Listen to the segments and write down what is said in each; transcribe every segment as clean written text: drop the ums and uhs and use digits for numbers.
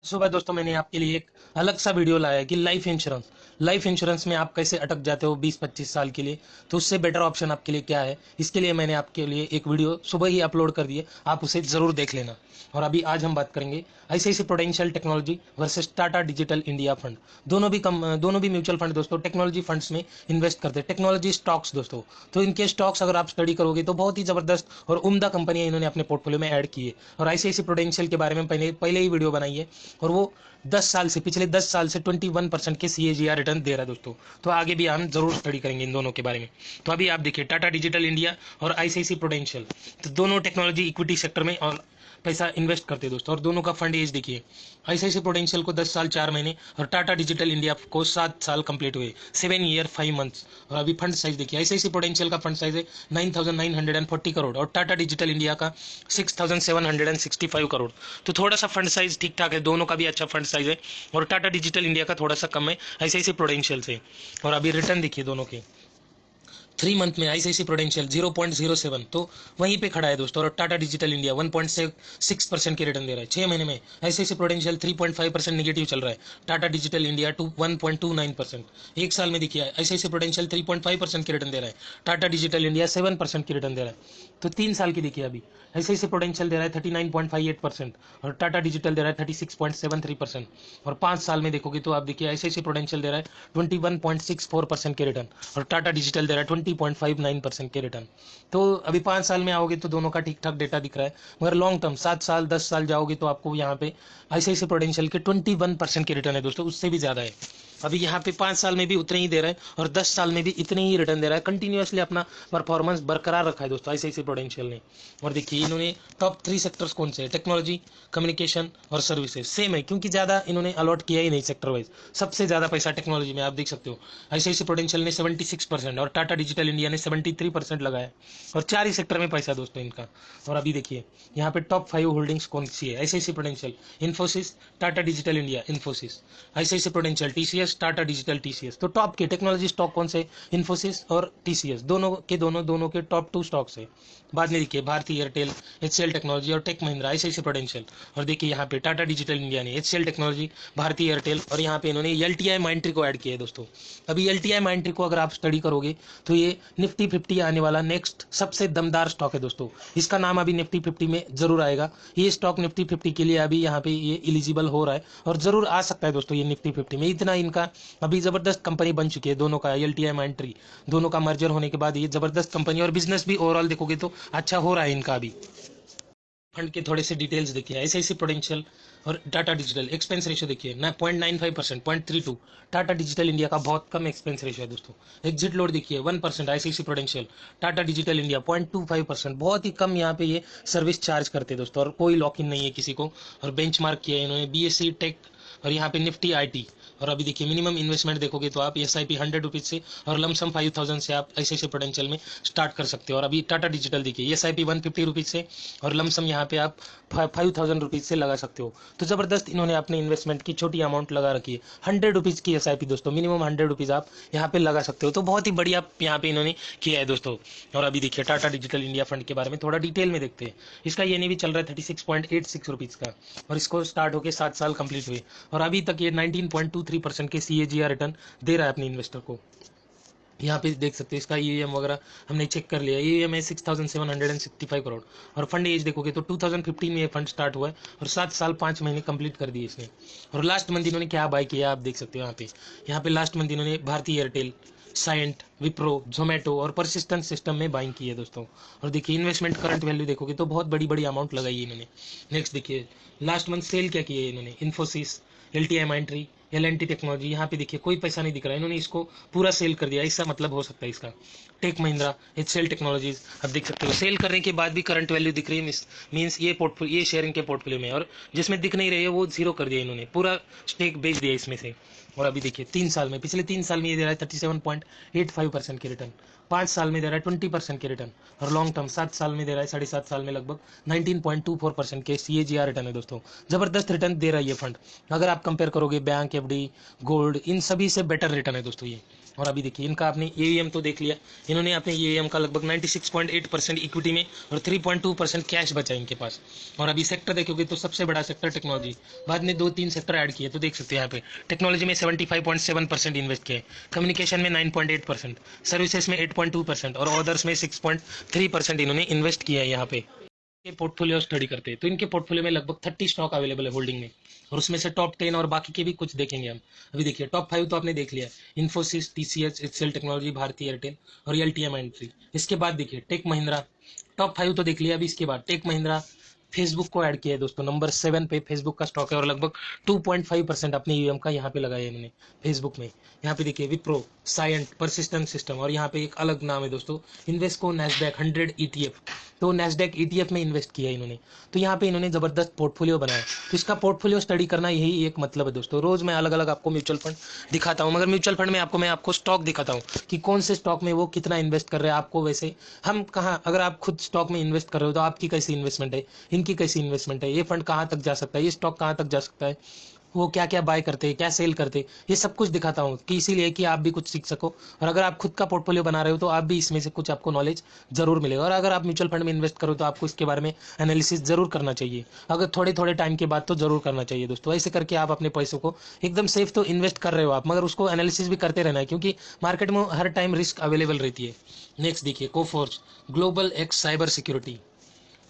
सुबह दोस्तों मैंने आपके लिए एक अलग सा वीडियो लाया है कि लाइफ इंश्योरेंस में आप कैसे अटक जाते हो 20-25 साल के लिए। तो उससे बेटर ऑप्शन आपके लिए क्या है, इसके लिए मैंने आपके लिए एक वीडियो सुबह ही अपलोड कर दिए, आप उसे ज़रूर देख लेना। और अभी आज हम बात करेंगे ICICI Prudential technology versus Tata digital India fund. दोनों भी म्यूचुअल फंड दोस्तों टेक्नोलॉजी फंड्स में इन्वेस्ट करते हैं, टेक्नोलॉजी स्टॉक्स दोस्तों। तो इनके स्टॉक्स अगर आप स्टडी करोगे तो बहुत ही ज़बरदस्त और उम्दा कंपनियां इन्होंने अपने पोर्टफोलियो में ऐड की है। और आईसीआईसी प्रूडेंशियल के बारे में पहले पहले ही वीडियो बनाई है, और वो 10 साल से पिछले 10 साल से 21% के CAGR रिटर्न दे रहा है दोस्तों। तो आगे भी हम जरूर स्टडी करेंगे इन दोनों के बारे में। तो अभी आप देखिए टाटा डिजिटल इंडिया और आईसीआईसी प्रूडेंशियल, तो दोनों टेक्नोलॉजी इक्विटी सेक्टर में और पैसा इन्वेस्ट करते हैं दोस्तों। और दोनों का फंड एज देखिए, आईसीआईसी प्रूडेंशियल को 10 साल 4 महीने और टाटा डिजिटल इंडिया को 7 साल कंप्लीट हुए, 7 ईयर 5 मंथ्स। और अभी फंड साइज देखिए, आईसीआईसी प्रूडेंशियल का फंड साइज है 9,940 करोड़ और टाटा डिजिटल इंडिया का 6,765 करोड़। तो थोड़ा सा फंड साइज ठीक ठाक है, दोनों का भी अच्छा फंड साइज है। और टाटा डिजिटल इंडिया का थोड़ा सा कम है आईसीआईसी प्रूडेंशियल से। और अभी रिटर्न देखिए दोनों के 3 मंथ में आईसीआईसी प्रूडेंशियल 0.07, तो वहीं पे खड़ा है दोस्तों। और टाटा डिजिटल इंडिया 1.6% के रिटर्न दे रहा है। 6 महीने में आईसीआईसी प्रूडेंशियल 3.5% निगेटिव चल रहा है, टाटा डिजिटल इंडिया 1.29%। एक साल में देखिए आईसीआईसी प्रूडेंशियल 3.5% के रिटर्न दे रहा है, टाटा डिजिटल इंडिया 7% की रिटर्न दे रहा है। तो 3 साल की देखिए, अभी आईसीआईसी प्रूडेंशियल दे रहा है 39.58% और टाटा डिजिटल दे रहा है 36.73%। और 5 साल में देखोगे तो आप देखिए आईसीआईसी प्रूडेंशियल दे रहा है 21.64% के रिटर्न और टाटा डिजिटल दे रहा है 20.59% के रिटर्न। तो अभी 5 साल में आओगे तो दोनों का ठीक ठाक डेटा दिख रहा है, मगर लॉन्ग टर्म 7 साल 10 साल जाओगे तो आपको यहाँ पे आईसीआईसी प्रूडेंशियल के 21% के रिटर्न है दोस्तों, उससे भी ज्यादा है। अभी यहाँ पे 5 साल में भी उतने ही दे रहा है और 10 साल में भी इतने ही रिटर्न दे रहा है, कंटिन्यूअसली अपना परफॉर्मेंस बरकरार रखा है दोस्तों आईसीआईसी प्रूडेंशियल ने। और देखिए इन्होंने टॉप 3 सेक्टर्स कौन से हैं, टेक्नोलॉजी, कम्युनिकेशन और सर्विसेज सेम है, क्योंकि ज़्यादा इन्होंने अलॉट किया ही नहीं सेक्टर वाइज। सबसे ज़्यादा पैसा टेक्नोलॉजी में आप देख सकते हो, आईसीआईसी प्रूडेंशियल ने 76% और टाटा डिजिटल इंडिया ने 73% लगाया। और 4 ही सेक्टर में पैसा दोस्तों इनका। और अभी देखिए यहाँ पे टॉप 5 होल्डिंग्स कौन सी है, ICICI Prudential Infosys, Tata digital India Infosys, ICICI Prudential TCS, Tata digital TCS. तो टॉप के टेक्नोलॉजी स्टॉक कौन से, इन्फोसिस और टीसीएस, दोनों के टॉप 2 स्टॉक्स है। बाद में देखिए भारती एयरटेल, एचसीएल टेक्नोलॉजी और टेक महिंद्रा, आईसीआईसी प्रूडेंशियल। और देखिए यहाँ पे टाटा डिजिटल इंडिया ने एचसीएल टेक्नोलॉजी, भारती एयरटेल और यहाँ पे इन्होंने एलटीआई माइंट्री को ऐड किया है दोस्तों। अभी एलटीआई माइंट्री को अगर आप स्टडी करोगे तो ये निफ्टी 50 आने वाला नेक्स्ट सबसे दमदार स्टॉक है दोस्तों। इसका नाम अभी निफ्टी 50 में जरूर आएगा। ये स्टॉक निफ्टी 50 के लिए अभी यहाँ पे ये एलिजिबल हो रहा है और जरूर आ सकता है दोस्तों ये निफ्टी 50 में। इतना इनका अभी जबरदस्त कंपनी बन चुकी है दोनों का, एलटीआई माइंट्री, दोनों का मर्जर होने के बाद ये जबरदस्त कंपनी और बिजनेस भी ओवरऑल देखोगे तो अच्छा हो रहा है इनका। अभी फंड के थोड़े से डिटेल्स देखिए, आईसीआईसी प्रूडेंशियल और टाटा डिजिटल एक्सपेंस रेशियो देखिए ना, 0.95%, 0.32। टाटा डिजिटल इंडिया का बहुत कम एक्सपेंस रेशियो है दोस्तों। एग्जिट लोड देखिए 1%, ICICI Prudential, Tata digital India 0.25%, बहुत ही कम यहाँ पे ये सर्विस चार्ज करते हैं दोस्तों। और कोई लॉक इन नहीं है किसी को। और बेंचमार्क किया है इन्होंने बीएससी टेक और यहाँ पे निफ्टी आईटी। और अभी देखिए मिनिमम इन्वेस्टमेंट देखोगे तो आप एसआईपी 100 रुपीज से और लमसम 5,000 से आप आईसीआईसी प्रूडेंशियल में स्टार्ट कर सकते हो। और अभी टाटा डिजिटल देखिए एसआईपी 150 रुपीज से और लमसम यहाँ पे आप 5,000 रुपीज से लगा सकते हो। तो जबरदस्त इन्होंने अपने इन्वेस्टमेंट की छोटी अमाउंट लगा रखी है, 100 रुपीज की एसआईपी दोस्तों, मिनिमम 100 रुपीज आप यहाँ पे लगा सकते हो। तो बहुत ही बढ़िया यहाँ पे इन्होंने किया है दोस्तों। और अभी देखिए टाटा डिजिटल इंडिया फंड के बारे में थोड़ा डिटेल में देखते हैं। इसका ये भी चल रहा है 36.86 रुपीज का, और इसको स्टार्ट होकर 7 साल कंप्लीट हुए और अभी तक ये 19.23% के CAGR रिटर्न दे रहा है अपने इन्वेस्टर को। यहाँ पे देख सकते हैं इसका ईएम वगैरह हमने चेक कर लिया, ईएम है 6,765 करोड़। और फंड एज देखोगे तो 2015 में ये फंड स्टार्ट हुआ है और 7 साल 5 महीने कंप्लीट कर दिए इसने। और लास्ट मंथ इन्होंने क्या बाय किया आप देख सकते हो यहाँ पे लास्ट मंथ इन्होंने भारती एयरटेल, साइंट, विप्रो, जोमेटो और परसिस्टेंट सिस्टम में बाइंग की है दोस्तों। और देखिए इन्वेस्टमेंट करंट वैल्यू देखोगे तो बहुत बड़ी बड़ी अमाउंट लगाई है इन्होंने। नेक्स्ट देखिए लास्ट मंथ सेल क्या किया है इन्होंने, इन्फोसिस, एलटीआई माइंट्री, एल&टी टेक्नोलॉजी, यहाँ पे देखिए कोई पैसा नहीं दिख रहा है, इन्होंने इसको पूरा सेल कर दिया, इसका मतलब हो सकता है इसका। टेक महिंद्रा, एचसीएल टेक्नोलॉजीज, अब देख सकते हो सेल करने के बाद भी करंट वैल्यू दिख रही है, मीन्स ये शेयरिंग के पोर्टफोलियो में। और जिसमें दिख नहीं रही है वो जीरो कर दिया इन्होंने, पूरा स्टेक बेच दिया इसमें से। और अभी देखिए 3 साल में, पिछले 3 साल में ये दे रहा है 37.85% के रिटर्न, 5 साल में दे रहा है 20% के रिटर्न, और लॉन्ग टर्म 7 साल में दे रहा है 7.5 साल में लगभग 19.24% के CAGR रिटर्न है दोस्तों। जबरदस्त रिटर्न दे रहा है ये फंड। अगर आप कंपेयर करोगे बैंक, एफडी, गोल्ड, इन सभी से बेटर रिटर्न है दोस्तों ये। और अभी देखिए इनका आपने AUM तो देख लिया, इन्होंने अपने AUM का लगभग 96.8% इक्विटी में और 3.2% कैश बचा इनके पास। और अभी सेक्टर देखोगे तो सबसे बड़ा सेक्टर टेक्नोलॉजी, बाद में 2-3 सेक्टर ऐड किए तो देख सकते हैं यहाँ पे टेक्नोलॉजी में 75.7% इन्वेस्ट किया है, कम्युनिकेशन में 9.8%, सर्विसेज में 8.2% और अदर्स में 6.3% इन्होंने इन्वेस्ट किया है यहाँ पे। के पोर्टफोलियो स्टडी करते हैं तो इनके पोर्टफोलियो में लगभग 30 स्टॉक अवेलेबल है होल्डिंग में, और उसमें से टॉप 10 और बाकी के भी कुछ देखेंगे हम। अभी देखिए टॉप 5 तो आपने देख लिया, Infosys, TCS, Excel technology, Bharti Airtel और एलटीएम एंट्री। इसके बाद देखिए टेक महिंद्रा, टॉप 5 तो देख लिया। अभी इसके बाद टेक महिंद्रा, फेसबुक को ऐड किया है दोस्तों, नंबर 7 पे फेसबुक का स्टॉक है और लगभग 2.5% अपने यूएम का यहाँ पे लगाया है इन्होंने फेसबुक में। यहाँ पे देखिए विप्रो, साइंट, परसिस्टेंट सिस्टम, और यहाँ पे एक अलग नाम है दोस्तों इन्वेस्को नैस्डैक 100 ETF, तो नैस्डैक ETF में इन्वेस्ट किया है इन्होंने। तो यहाँ पे इन्होंने जबरदस्त पोर्टफोलियो बनाया। तो इसका पोर्टफोलियो स्टडी करना यही एक मतलब है दोस्तों। रोज मैं अलग अलग आपको म्यूचुअल फंड दिखाता हूँ, मगर म्यूचुअल फंड में मैं आपको स्टॉक दिखाता हूँ कि कौन से स्टॉक में वो कितना इन्वेस्ट कर रहे हैं। आपको वैसे हम कहाँ, अगर आप खुद स्टॉक में इन्वेस्ट कर रहे हो तो आपकी कैसी इन्वेस्टमेंट है, इनकी कैसी इन्वेस्टमेंट है, ये फंड कहाँ तक जा सकता है, ये स्टॉक कहाँ तक जा सकता है, वो क्या क्या बाय करते हैं, क्या सेल करते हैं, ये सब कुछ दिखाता हूँ कि इसीलिए कि आप भी कुछ सीख सको। और अगर आप खुद का पोर्टफोलियो बना रहे हो तो आप भी इसमें से कुछ आपको नॉलेज जरूर मिलेगा। और अगर आप म्यूचुअल फंड में इन्वेस्ट करो तो आपको इसके बारे में एनालिसिस जरूर करना चाहिए, अगर थोड़े थोड़े टाइम के बाद तो जरूर करना चाहिए दोस्तों। ऐसे करके आप अपने पैसों को एकदम सेफ तो इन्वेस्ट कर रहे हो आप, मगर उसको एनालिसिस भी करते रहना है, क्योंकि मार्केट में हर टाइम रिस्क अवेलेबल रहती है। नेक्स्ट देखिए Coforge, global X cyber security,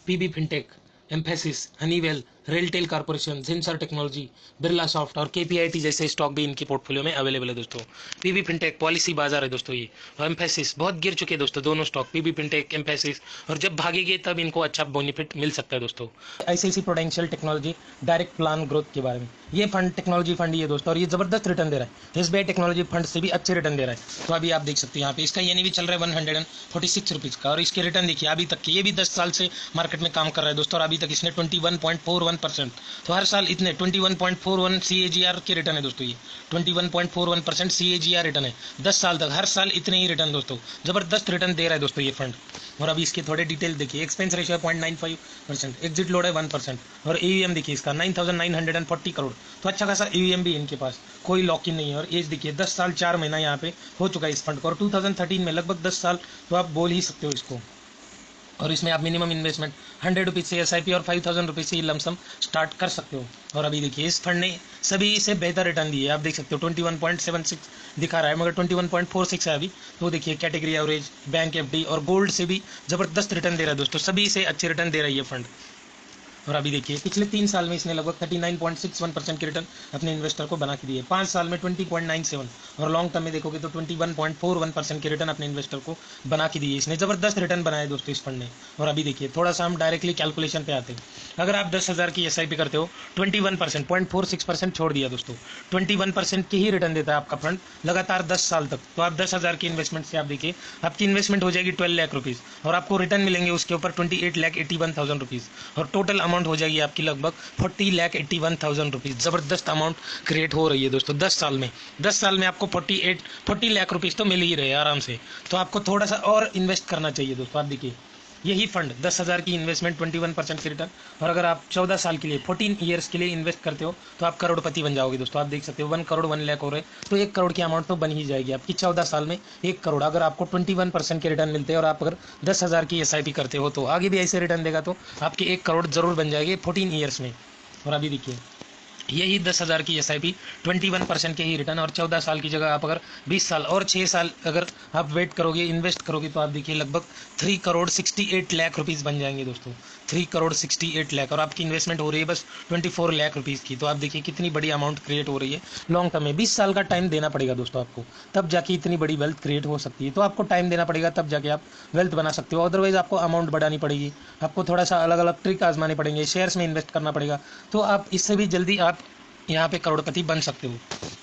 PB fintech, Mphasis, Honeywell, RailTel corporation, Zensar technology, Birla soft और KPIT जैसे स्टॉक भी इनके पोर्टफोलियो में अवेलेबल है दोस्तों। PB फिनटेक पॉलिसी बाजार है दोस्तों ये, और एम्फेसिस बहुत गिर चुके हैं दोस्तों दोनों स्टॉक, PB फिनटेक, एम्फेसिस, और जब भागेंगे तब इनको अच्छा बेनिफिट मिल सकता है दोस्तों। ICICI Prudential technology direct plan growth के बारे में, ये फंड टेक्नोलॉजी फंड ही है दोस्तों, और ये जबरदस्त रिटर्न दे रहा है। SBI टेक्नोलॉजी फंड से भी अच्छे रिटर्न दे रहा है। तो अभी आप देख सकते हैं यहाँ पे इसका यानी भी चल रहा है 146 रुपीज़ का, और इसके रिटर्न देखिए अभी तक के, ये भी 10 साल से मार्केट में काम कर रहा है दोस्तों, और अभी तक इसने 21.41%, तो हर साल इतने 21.41 CAGR के रिटर्न है दोस्तों। ये 21.41% CAGR रिटर्न है 10 साल तक, हर साल इतने ही रिटर्न दोस्तों, जबरदस्त रिटर्न दे रहा है दोस्तों ये फंड। और अभी इसके थोड़े डिटेल देखिए, एक्सपेंस रेशियो 0.95%, एग्जिट लोड है 1%, और AUM देखिए इसका 9,940 करोड़, तो अच्छा खासा AUM भी इनके पास, कोई लॉक इन नहीं है। और एज देखिए 10 साल 4 महीना यहाँ पे हो चुका है इस फंड को, और 2013 में लगभग 10 साल तो आप बोल ही सकते हो इसको। और इसमें आप मिनिमम इन्वेस्टमेंट 100 रुपीज़ से SIP और 5,000 रुपीज़ से लमसम स्टार्ट कर सकते हो। और अभी देखिए इस फंड ने सभी से बेहतर रिटर्न दिए, आप देख सकते हो 21.76 दिखा रहा है, मगर 21.46 है अभी। तो देखिए कैटेगरी एवरेज, बैंक FD और गोल्ड से भी ज़बरदस्त रिटर्न दे रहा है दोस्तों, सभी से अच्छे रिटर्न दे रहा है ये फंड। और अभी देखिए पिछले 3 साल में इसने लगभग 39.61% की रिटर्न अपने इन्वेस्टर को बना के दी है, 5 साल में 20.97, और लॉन्ग टर्म में देखोगे तो 21.41% की रिटर्न अपने इन्वेस्टर को बना के दी है। इसने जबरदस्त रिटर्न बनाया दोस्तों इस फंड ने। और अभी देखिए थोड़ा सा हम डायरेक्टली कैलकुलेशन पे आते हैं। अगर आप 10,000 की SIP करते हो, 21% 0.46% छोड़ दिया दोस्तों, 21% की ही रिटर्न देता है आपका फंड लगातार 10 साल तक। तो आप 10,000 की इन्वेस्टमेंट से आप देखिए आपकी इन्वेस्टमेंट हो जाएगी 12 लाख रुपीज़, और आपको रिटर्न मिलेंगे उसके ऊपर 28,81,000 रुपीज़, और टोटल अमाउंट हो जाएगी आपकी लगभग 40,81,000 रुपीज़। ज़बरदस्त अमाउंट क्रिएट हो रही है दोस्तों 10 साल में। 10 साल में आपको 40 लाख रुपीज़ तो मिल ही रहे आराम से। तो आपको थोड़ा सा और इन्वेस्ट करना चाहिए दोस्तों। आप देखिए यही फंड 10,000 की इन्वेस्टमेंट 21% की रिटर्न, और अगर आप 14 साल के लिए 14 ईयर्स के लिए इन्वेस्ट करते हो तो आप करोड़पति बन जाओगे दोस्तों। आप देख सकते हो 1 करोड़ 1 लाख हो रहे, तो 1 करोड़ की अमाउंट तो बन ही जाएगी आपकी 14 साल में। 1 करोड़ अगर आपको 21% के रिटर्न मिलते हैं, और आप अगर 10,000 की SIP करते हो तो आगे भी ऐसे रिटर्न देगा, तो आपके 1 करोड़ जरूर बन जाएंगे 14 ईयर्स में। और अभी देखिए यही 10,000 की SIP 21% के ही रिटर्न, और 14 साल की जगह आप अगर 20 साल और 6 साल अगर आप वेट करोगे, इन्वेस्ट करोगे, तो आप देखिए लगभग 3 करोड़ 68 लाख रुपीज़ बन जाएंगे दोस्तों। 3 करोड़ 68 लाख, और आपकी इन्वेस्टमेंट हो रही है बस 24 लाख रुपीज़ की। तो आप देखिए कितनी बड़ी अमाउंट क्रिएट हो रही है लॉन्ग टर्म में। 20 साल का टाइम देना पड़ेगा दोस्तों आपको, तब जाके इतनी बड़ी वेल्थ क्रिएट हो सकती है। तो आपको टाइम देना पड़ेगा, तब जाके आप वेल्थ बना सकते हो। अदरवाइज आपको अमाउंट बढ़ानी पड़ेगी, आपको थोड़ा सा अलग अलग ट्रिक आजमाने पड़ेंगे, शेयर्स में इन्वेस्ट करना पड़ेगा, तो आप इससे भी जल्दी आप यहाँ पे करोड़पति बन सकते हो।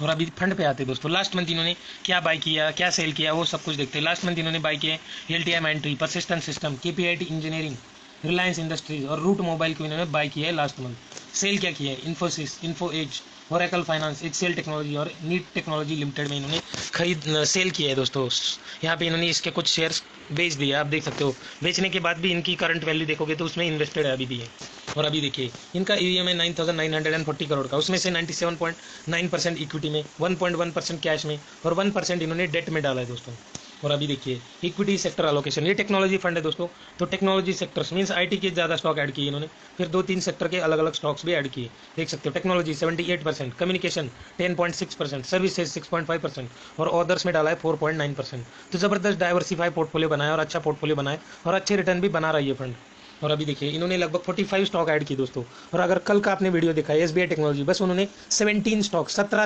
और अभी फंड पे आते हैं दोस्तों, लास्ट मंथ इन्होंने क्या बाय किया, क्या सेल किया, वो सब कुछ देखते हैं। लास्ट मंथ इन्होंने बाय किया LTM entry, persistent system, KPIT engineering, Reliance industries और रूट मोबाइल को इन्होंने बाय किया है लास्ट मंथ। सेल क्या किया है, Infosys, Info Edge, Oracle finance, Excel technology और नीट टेक्नोलॉजी लिमिटेड में इन्होंने सेल किया है दोस्तों। यहाँ पे इन्होंने इसके कुछ शेयर्स बेच दिए, आप देख सकते हो। बेचने के बाद भी इनकी करंट वैल्यू देखोगे तो उसमें इन्वेस्टेड है अभी भी है। और अभी देखिए इनका ईवीएम है 9,940 करोड़ का, उसमें से 97.9% इक्विटी में, 1.1% कैश में और 1% इन्होंने डेट में डाला है दोस्तों। और अभी देखिए इक्विटी सेक्टर अलोकेशन, ये टेक्नोलॉजी फंड है दोस्तों, तो टेक्नोलॉजी सेक्टर्स मींस आईटी के ज़्यादा स्टॉक ऐड किए इन्होंने, फिर 2-3 सेक्टर के अलग अलग स्टॉक्स भी ऐड किए, देख सकते हो। टेक्नोलॉजी 78%, कम्युनिकेशन 10.6%, सर्विसेज 6.5% और अदर्स में डाला है 4.9%। तो ज़बरदस्त डाइवर्सिफाई पोर्टफोलियो बनाया और अच्छा पोर्टफोलियो बनाया और अच्छे रिटर्न भी बना रहा है ये फंड। और अभी देखिए इन्होंने लगभग 45 स्टॉक ऐड किए दोस्तों। और अगर कल का आपने वीडियो देखा है एसबीआई टेक्नोलॉजी, बस उन्होंने 17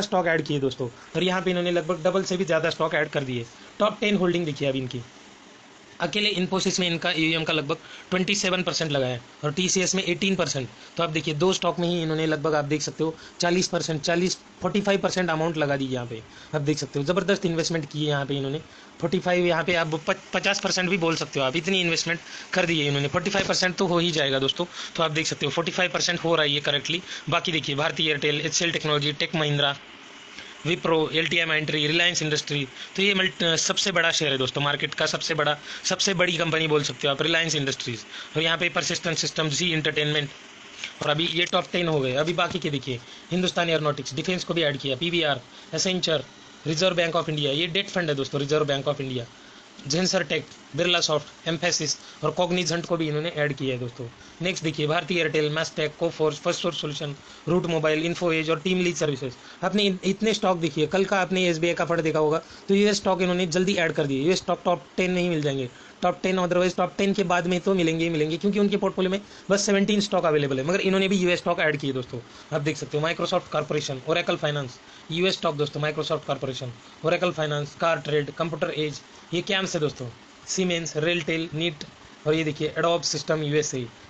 स्टॉक ऐड किए दोस्तों, और यहाँ पे इन्होंने लगभग डबल से भी ज़्यादा स्टॉक ऐड कर दिए। टॉप 10 होल्डिंग देखिए अभी इनकी। अकेले इन्फोसिस में इनका ईवीएम का लगभग 27% लगा है और टीसीएस में 18%। तो आप देखिए 2 स्टॉक में ही इन्होंने लगभग आप देख सकते हो 45% अमाउंट लगा दी यहाँ पे, आप देख सकते हो। ज़बरदस्त इन्वेस्टमेंट की है यहाँ पे इन्होंने। 45 यहाँ पे आप 50% भी बोल सकते हो आप, इतनी इन्वेस्टमेंट कर दी है इन्होंने। 45% तो हो ही जाएगा दोस्तों, तो आप देख सकते हो 45% हो रहा है ये करेक्टली। बाकी देखिए भारतीय Airtel, HCL technology, tech Mahindra, Wipro, LTM entry, Reliance industry, तो ये सबसे बड़ा शेयर है दोस्तों, मार्केट का सबसे बड़ी कंपनी बोल सकते हो आप, रिलायंस इंडस्ट्रीज। और यहाँ पे परसिस्टेंट सिस्टम, जी इंटरटेनमेंट, और अभी ये टॉप 10 हो गए। अभी बाकी के देखिए हिंदुस्तान एयरोनॉटिक्स, डिफेंस को भी ऐड किया, PVR, Accenture, reserve bank of India, ये डेट फंड है दोस्तों, reserve bank of India, Zensar tech, Birlasoft, Mphasis और कॉग्निजेंट को भी इन्होंने ऐड किया है दोस्तों। नेक्स्ट देखिए भारतीय Airtel, Mastek, Coforge, first source solution, route mobile, info edge और टीम लीज सर्विसेज। आपने इतने स्टॉक देखिए, कल का आपने एसबीआई का फंड देखा होगा, तो ये स्टॉक इन्होंने जल्दी ऐड कर दिए। ये स्टॉक टॉप 10 में ही मिल जाएंगे, टॉप 10 अदरवाइज टॉप 10 के बाद में तो मिलेंगे ही मिलेंगे, क्योंकि उनके पोर्टफोलियो में बस 17 स्टॉक अवेलेबल है, मगर इन्होंने भी यूएस स्टॉक ऐड किए दोस्तों, आप देख सकते हो। Microsoft corporation, Oracle finance, US stock दोस्तों, Microsoft corporation, Oracle finance, car trade, computer age, ये कैम्स है दोस्तों, सीमेंस, रेलटेल, नीट, और ये देखिए एडोब सिस्टम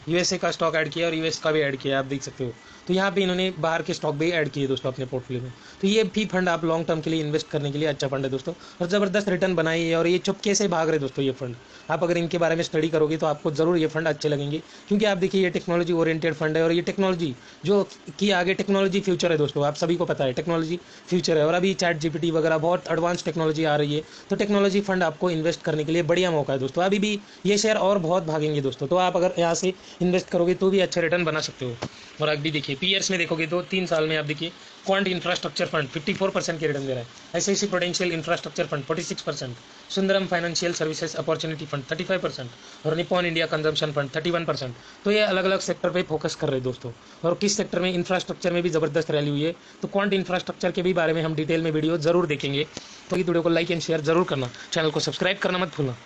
यूएसए का स्टॉक ऐड किया और यूएस का भी ऐड किया, आप देख सकते हो। तो यहाँ पे इन्होंने बाहर के स्टॉक भी ऐड किए दोस्तों अपने पोर्टफोलियो में। तो ये भी फंड आप लॉन्ग टर्म के लिए इन्वेस्ट करने के लिए अच्छा फंड है दोस्तों, और ज़बरदस्त रिटर्न बनाई है, और ये चुपके से भाग रहे दोस्तों ये फंड। आप अगर इनके बारे में स्टडी करोगे तो आपको ज़रूर ये फंड अच्छे लगेंगे, क्योंकि आप देखिए ये टेक्नोलॉजी ओरिएंटेड फंड है, और ये टेक्नोलॉजी जो कि आगे टेक्नोलॉजी फ्यूचर है दोस्तों, आप सभी को पता है टेक्नोलॉजी फ्यूचर है। और अभी चैट जीपीटी वगैरह बहुत एडवांस टेक्नोलॉजी आ रही है, तो टेक्नोलॉजी फंड आपको इन्वेस्ट करने के लिए बढ़िया मौका है दोस्तों। अभी भी ये शेयर और बहुत भागेंगे दोस्तों, तो आप अगर यहाँ से इन्वेस्ट करोगे तो भी अच्छे रिटर्न बना सकते हो। और अभी देखिए पीयर्स में देखोगे तो 3 साल में आप देखिए क्वांट इंफ्रास्ट्रक्चर फंड 54% के रिटर्न दे रहा है, ICICI Prudential infrastructure fund 46%, Sundaram financial services opportunity fund 35% और निपॉन इंडिया कंजम्पशन फंड 31%। तो ये अलग अलग सेक्टर पे फोकस कर रहे हैं दोस्तों, और किस सेक्टर में, इंफ्रास्ट्रक्चर में भी ज़बरदस्त रैली हुई है। तो क्वांट इंफ्रास्ट्रक्चर के भी बारे में हम डिटेल में वीडियो जरूर देखेंगे, तो इस वीडियो को लाइक एंड शेयर जरूर करना, चैनल को सब्सक्राइब करना मत भूलना।